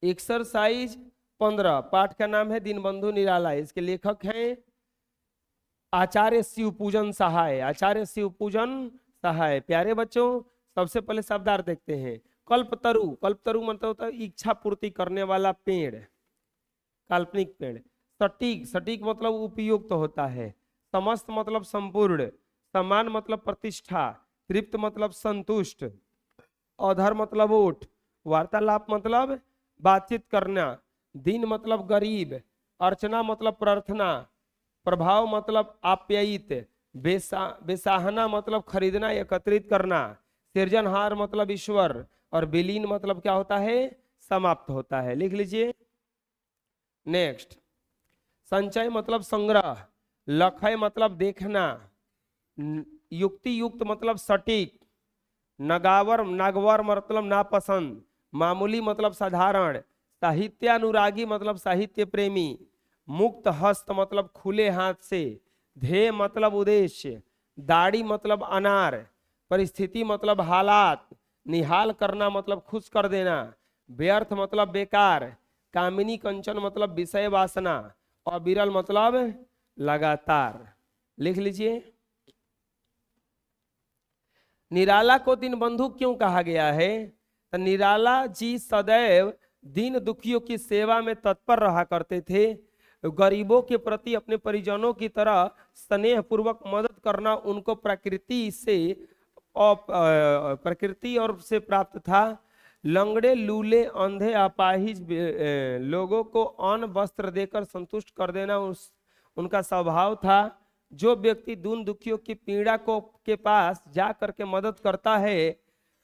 Exercise 15 पाठ का नाम है दीनबंधु निराला। इसके लेखक हैं आचार्य शिवपूजन सहाय। आचार्य शिवपूजन सहाय। प्यारे बच्चों, सबसे पहले शब्दार्थ देखते हैं। कल्पतरु, कल्पतरु मतलब होता है इच्छा पूर्ति करने वाला पेड़, काल्पनिक पेड़। सटीक, सटीक मतलब उपयुक्त होता है। समस्त मतलब संपूर्ण। समान मतलब प्रतिष्ठा। तृप्त मतलब संतुष्ट। अधर मतलब ओठ। वार्तालाप मतलब बातचीत करना। दीन मतलब गरीब। अर्चना मतलब प्रार्थना। प्रभाव मतलब आप्यायित। बेसाहना मतलब खरीदना, एकत्रित करना। सृजनहार मतलब ईश्वर। और विलीन मतलब क्या होता है? समाप्त होता है। लिख लीजिए। नेक्स्ट, संचय मतलब संग्रह। लखय मतलब देखना। युक्ति युक्त मतलब सटीक। नगावर, नागवर मतलब नापसंद। मामूली मतलब साधारण। साहित्यानुरागी मतलब साहित्य प्रेमी। मुक्त हस्त मतलब खुले हाथ से। ध्येय मतलब उद्देश्य। दाढ़ी मतलब अनार। परिस्थिति मतलब हालात। निहाल करना मतलब खुश कर देना। व्यर्थ मतलब बेकार। कामिनी कंचन मतलब विषय वासना। और विरल मतलब लगातार। लिख लीजिए। निराला को दीनबंधु क्यों कहा गया है? तो निराला जी सदैव दीन दुखियों की सेवा में तत्पर रहा करते थे। गरीबों के प्रति अपने परिजनों की तरह स्नेह पूर्वक मदद करना उनको प्रकृति से प्रकृति और से प्राप्त था। लंगड़े, लूले, अंधे, अपाहिज लोगों को अन्न वस्त्र देकर संतुष्ट कर देना उनका स्वभाव था। जो व्यक्ति दून दुखियों की पीड़ा को के पास जा करके मदद करता है,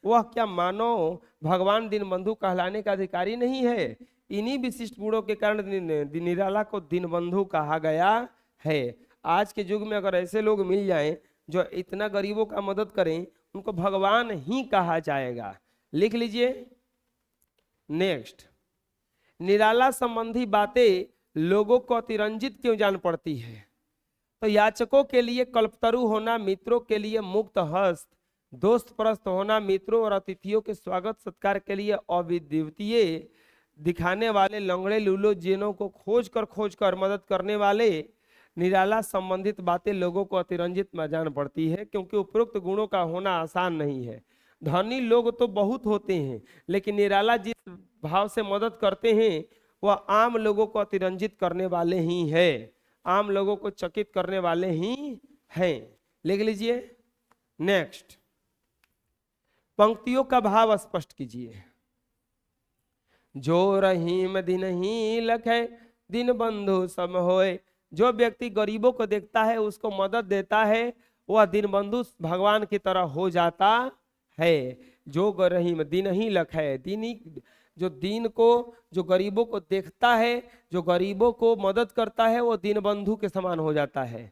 वह क्या मानो भगवान दीनबंधु कहलाने का अधिकारी नहीं है? इन्हीं विशिष्ट गुणों के कारण निराला को दीनबंधु कहा गया है। आज के युग में अगर ऐसे लोग मिल जाएं जो इतना गरीबों का मदद करें, उनको भगवान ही कहा जाएगा। लिख लीजिए। नेक्स्ट, निराला संबंधी बातें लोगों को अतिरंजित क्यों जान पड़ती है? तो याचकों के लिए कल्पतरु होना, मित्रों के लिए मुक्त हस्त, दोस्त परस्त होना, मित्रों और अतिथियों के स्वागत सत्कार के लिए अद्वितीय दिखाने वाले, लंगड़े लूलो जिनों को खोज कर मदद करने वाले, निराला संबंधित बातें लोगों को अतिरंजित जान पड़ती है, क्योंकि उपरोक्त गुणों का होना आसान नहीं है। धनी लोग तो बहुत होते हैं, लेकिन निराला जिस भाव से मदद करते हैं वह आम लोगों को अतिरंजित करने वाले ही है, आम लोगों को चकित करने वाले ही हैं। लिख लीजिए। नेक्स्ट, पंक्तियों का भाव स्पष्ट कीजिए। जो रहीम दिन ही लखे, दिन बंधु सम होए। जो व्यक्ति गरीबों को देखता है, उसको मदद देता है, वह दिन बंधु भगवान की तरह हो जाता है। जो रहीम दिन ही लखे, दीनी जो दीन को, जो गरीबों को देखता है, जो गरीबों को मदद करता है, वो दीन बंधु के समान हो जाता है।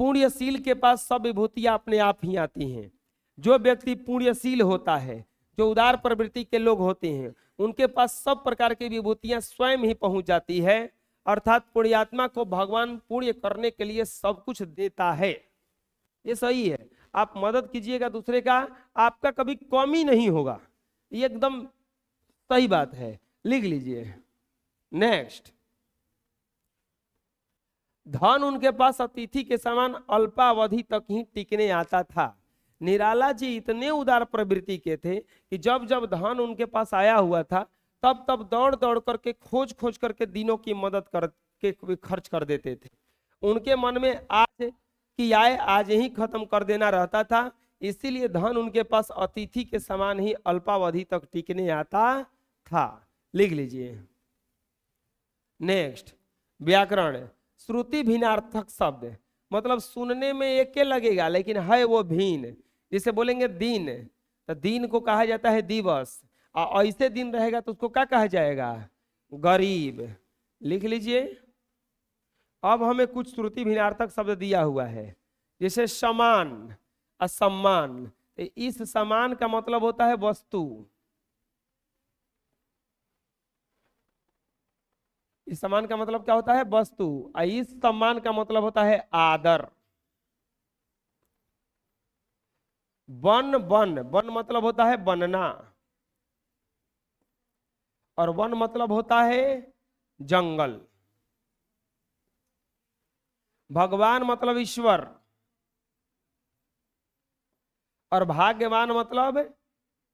पुण्यशील के पास सब विभूतियां अपने आप ही आती हैं। जो व्यक्ति पुण्यशील होता है, जो उदार प्रवृत्ति के लोग होते हैं, उनके पास सब प्रकार की विभूतियां स्वयं ही पहुंच जाती है। अर्थात पुण्यात्मा को भगवान पुण्य करने के लिए सब कुछ देता है। ये सही है। आप मदद कीजिएगा दूसरे का, आपका कभी कमी नहीं होगा। ये एकदम सही बात है। लिख लीजिए। नेक्स्ट, धन उनके पास अतिथि के समान अल्पावधि तक ही टिकने आता था। निराला जी इतने उदार प्रवृत्ति के थे कि जब जब धन उनके पास आया हुआ था, तब तब दौड़ दौड़ करके खोज करके दिनों की मदद करके खर्च कर देते थे। उनके मन में आज की आय आज ही खत्म कर देना रहता था, इसीलिए धन उनके पास अतिथि के समान ही अल्पावधि तक टिकने आता था। लिख लीजिए। नेक्स्ट, व्याकरण। श्रुति भिन्नार्थक शब्द, मतलब सुनने में एक के लगेगा लेकिन है वो भिन्न। जिसे बोलेंगे दिन, तो दिन को कहा जाता है दिवस, और ऐसे दिन रहेगा तो उसको क्या कहा जाएगा? गरीब। लिख लीजिए। अब हमें कुछ श्रुति भिन्नार्थक शब्द दिया हुआ है, जैसे समान, असम्मान। इस समान का मतलब होता है वस्तु, इस सम्मान का मतलब क्या होता है? वस्तु। और इस सम्मान का मतलब होता है आदर। वन, वन, वन मतलब होता है बनना। और वन मतलब होता है जंगल। भगवान मतलब ईश्वर, और भाग्यवान मतलब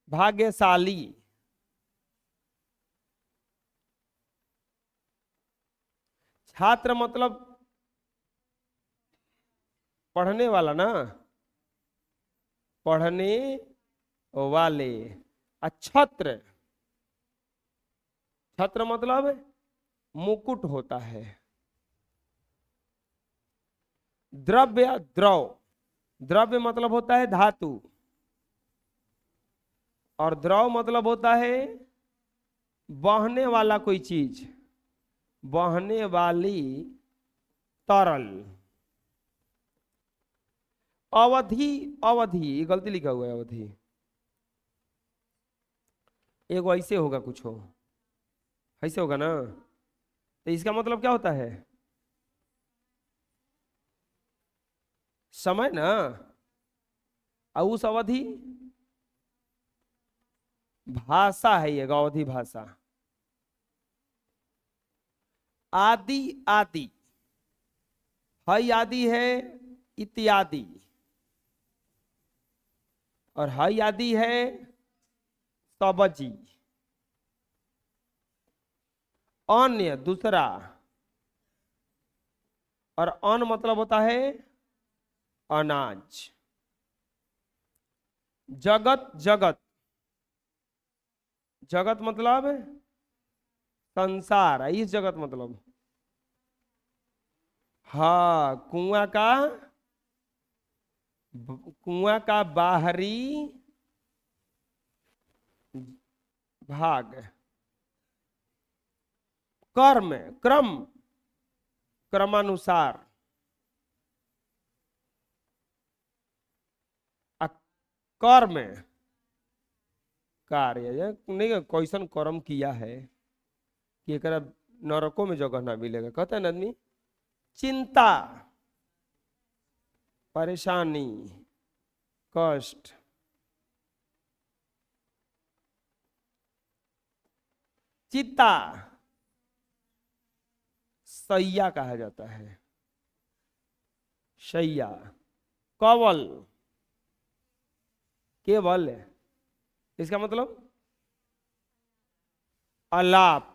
भाग्यशाली। छात्र मतलब पढ़ने वाला ना, पढ़ने वाले। छत्र, छत्र मतलब मुकुट होता है। द्रव्य, द्रव, द्रव्य मतलब होता है धातु, और द्रव मतलब होता है बहने वाला कोई चीज, बहने वाली तरल। अवधि, अवधि ये गलती लिखा हुआ है, अवधि एक ऐसे होगा, कुछ हो ऐसे होगा ना, तो इसका मतलब क्या होता है? समय ना। और उस अवधि भाषा है, ये अवधि भाषा। आदि, आदि हई आदि है इत्यादि, और हई आदि है सब्जी। अन्य दूसरा, और अन्न मतलब होता है अनाज। जगत, जगत, जगत मतलब संसार, इस जगत मतलब हाँ कुआं का बाहरी भाग। कर्म, क्रम, क्रमानुसार। आ कर्म कार्य, नहीं कैसन कर्म किया है कि एकरा नरकों में जगह ना मिलेगा, कहता है ना आदमी। चिंता, परेशानी, कष्ट। चित्ता, सैया कहा जाता है, शैया। कवल, केवल, इसका मतलब अलाप,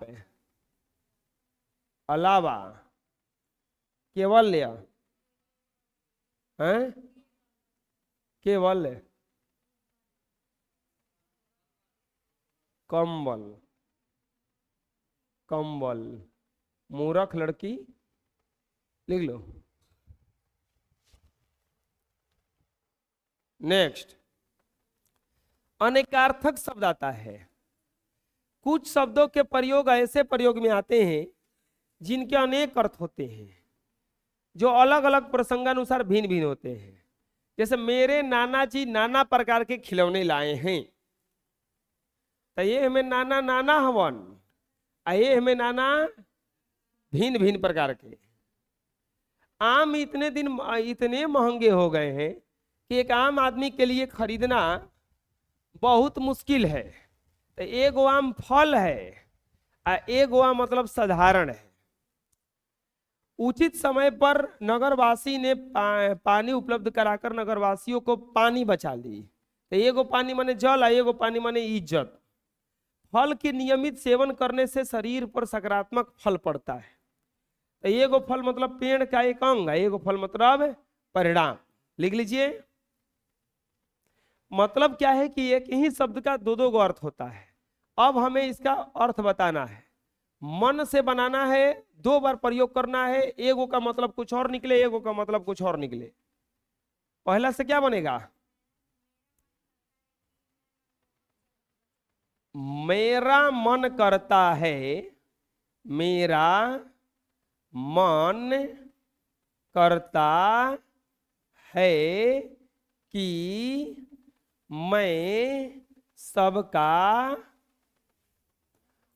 अलावा, केवल्य है, केवल, कंबल, कंबल, मूर्ख लड़की, लिख लो। नेक्स्ट, अनेकार्थक शब्द आता है। कुछ शब्दों के प्रयोग ऐसे प्रयोग में आते हैं जिनके अनेक अर्थ होते हैं, जो अलग अलग प्रसंगानुसार भिन्न भिन्न होते हैं। जैसे मेरे नाना जी नाना प्रकार के खिलौने लाए हैं, तो ये हमें नाना नाना हवन, ये हमें नाना भिन्न भिन्न प्रकार के। आम इतने महंगे हो गए हैं कि एक आम आदमी के लिए खरीदना बहुत मुश्किल है। तो एक आम फल है, एक आम मतलब साधारण है। उचित समय पर नगरवासी ने पानी उपलब्ध कराकर नगरवासियों को पानी बचा ली। तो एगो पानी माने जल, एगो पानी माने इज्जत। फल के नियमित सेवन करने से शरीर पर सकारात्मक फल पड़ता है। तो एगो फल मतलब पेड़ का एक अंग, एगो फल मतलब परिणाम। लिख लीजिए। मतलब क्या है कि एक ही शब्द का दो दो अर्थ होता है। अब हमें इसका अर्थ बताना है, मन से बनाना है, दो बार प्रयोग करना है। एगो का मतलब कुछ और निकले, एगो का मतलब कुछ और निकले। पहला से क्या बनेगा? मेरा मन करता है, मेरा मन करता है कि मैं सबका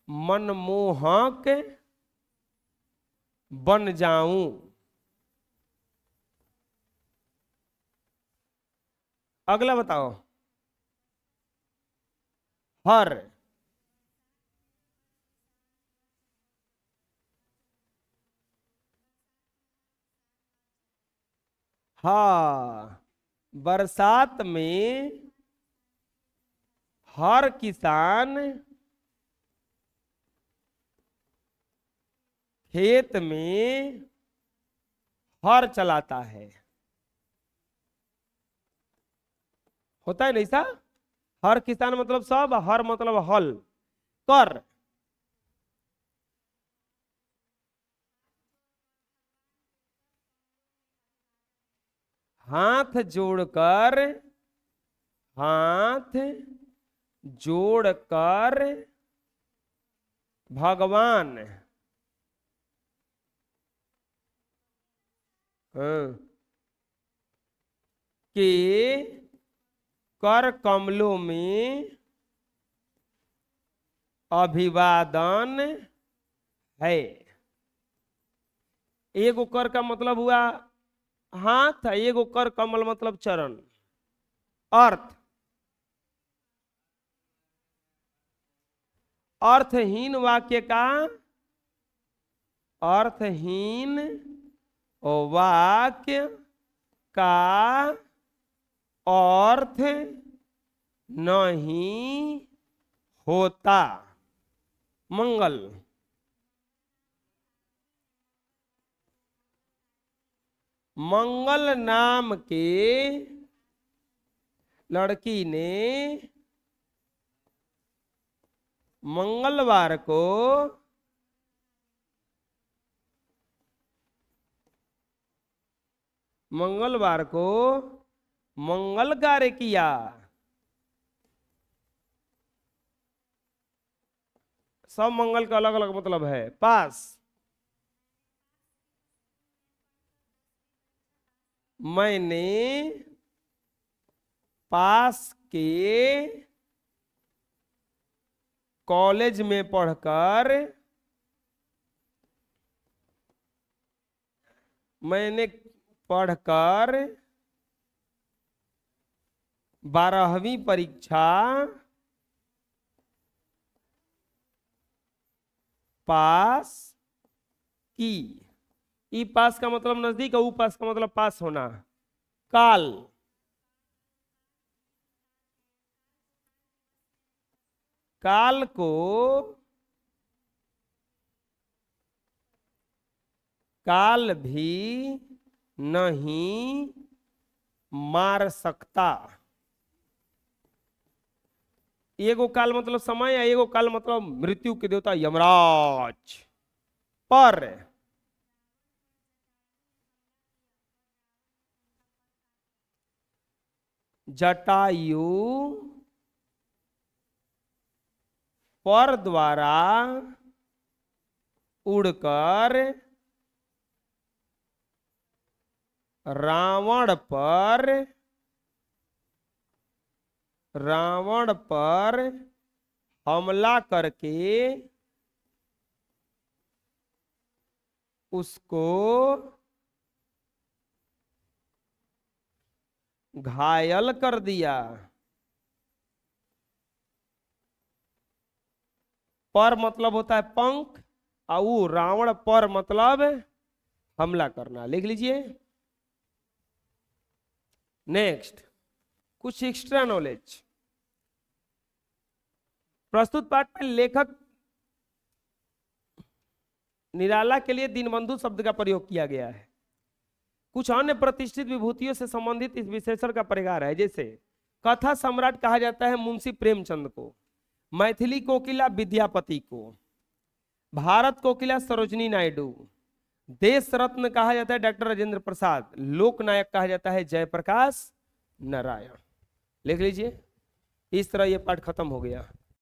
मनमोहक बन जाऊं। अगला बताओ। हर, हाँ, बरसात में हर किसान खेत में हर चलाता है। होता है नहीं सा? हर किसान मतलब सब, हर मतलब हल कर। हाथ जोड़कर, हाथ जोड़कर भगवान, हाँ, के कर कमलों में अभिवादन है। एगो कर का मतलब हुआ हाथ, एगो कर कमल मतलब चरण। अर्थ, अर्थहीन वाक्य का, अर्थहीन वाक्य का अर्थ नहीं होता मंगल। मंगल नाम के लड़की ने मंगलवार को मंगल कार्य किया। सब मंगल का अलग अलग मतलब है। पास, मैंने पास के कॉलेज में पढ़कर, मैंने पढ़कर 12वीं परीक्षा पास की। ई पास का मतलब नजदीक, ऊ पास का मतलब पास होना। काल, काल को काल भी नहीं मार सकता। एगो काल मतलब समय, एगो काल मतलब मृत्यु के देवता यमराज। पर, जटायु पर द्वारा उड़कर रावण पर हमला करके उसको घायल कर दिया। पर मतलब होता है पंख, और रावण पर मतलब हमला करना। लिख लीजिए। नेक्स्ट, कुछ एक्स्ट्रा नॉलेज। प्रस्तुत पाठ में लेखक निराला के लिए दीनबंधु शब्द का प्रयोग किया गया है। कुछ अन्य प्रतिष्ठित विभूतियों से संबंधित इस विशेषण का परिवार है। जैसे कथा सम्राट कहा जाता है मुंशी प्रेमचंद को, मैथिली कोकिला विद्यापति को, भारत कोकिला सरोजनी नायडू, देश रत्न कहा जाता है डॉक्टर राजेंद्र प्रसाद, लोक नायक कहा जाता है जयप्रकाश नारायण। लिख लीजिए। इस तरह यह पाठ खत्म हो गया।